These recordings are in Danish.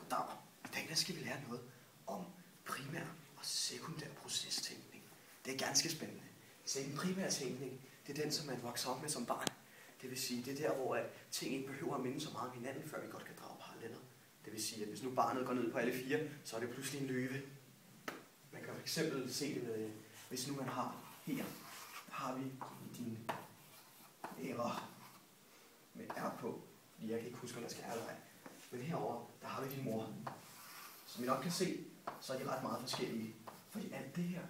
Goddag. I dag der skal vi lære noget om primær og sekundær procestænkning. Det er ganske spændende. Så en primær tænkning, det er den, som man vokser op med som barn. Det vil sige, det er der, hvor ting ikke behøver at minde så meget om hinanden, før vi godt kan drage paralleller. Det vil sige, at hvis nu barnet går ned på alle fire, så er det pludselig en løve. Man kan fx se det med, hvis nu man har vi din ærer med R på, fordi jeg kan ikke huske, om der skal eller ej. Men herover der har vi din mor. Som I nok kan se, så er de ret meget forskellige. Fordi alt det her,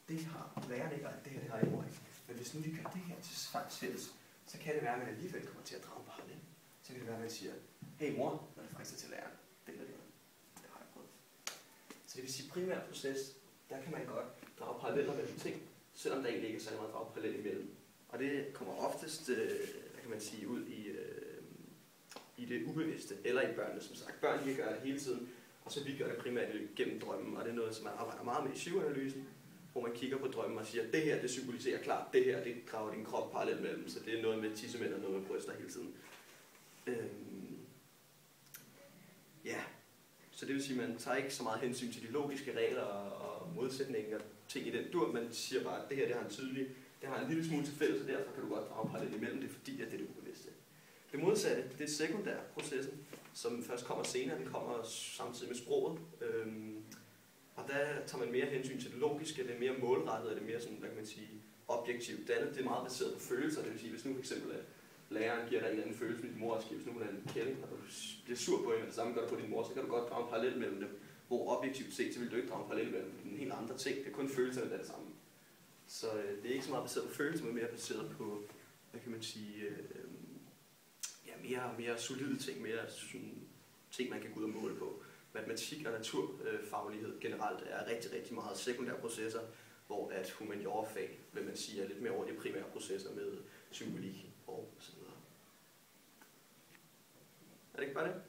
det har lærerne ikke, og alt det her, det har jeg mor ikke. Men hvis nu vi gør det her til fælles, så kan det være, at man alligevel kommer til at drage en parallel. Så kan det være, at man siger, hey mor, når det faktisk er til læreren. Det har jeg prøvet. Så det vil sige, primær proces, der kan man godt drage paralleller mellem ting, selvom der egentlig ikke er så meget drage parallel imellem. Og det kommer oftest, kan man sige, ud i det ubevidste, eller i børnene, som sagt. Børn kan gøre det hele tiden, og så vi gør det primært gennem drømmen, og det er noget, som man arbejder meget med i psykoanalysen, hvor man kigger på drømmen og siger, at det her, det symboliserer klart, det her, det graver din krop parallelt mellem, så det er noget med tissemænd og noget med bryster hele tiden. Ja, så det vil sige, at man tager ikke så meget hensyn til de logiske regler og modsætninger og ting i den dur, man siger bare, at det her, det har en lille smule til fælles, og derfor kan du godt drage parallelt imellem det, fordi at det er det ubevidste. Det modsatte, det er sekundærprocessen, som først kommer senere, den kommer samtidig med sproget. Og der tager man mere hensyn til det logiske, det er mere målrettet, det er mere sådan, hvad kan man sige, objektivt. Det andet, det er meget baseret på følelser, det vil sige, hvis nu for eksempel at læreren giver dig en eller anden følelse med din mor, og hvis nu hun er en kælling, og du bliver sur på hende, og det samme gør du på din mor, så kan du godt drage en parallel mellem dem, hvor objektivt set, så vil du ikke drage en parallel mellem dem, det er en helt andre ting, det er kun følelserne, der er det samme. Så det er ikke så meget baseret på følelser, men mere baseret på, hvad kan man sige, mere solide ting, mere sådan, ting, man kan gå ud og måle på. Matematik og naturfaglighed generelt er rigtig, rigtig meget sekundære processer, hvor at humaniorafag, vil man sige, er lidt mere over de primære processer med symbolik og så videre. Er det ikke bare det?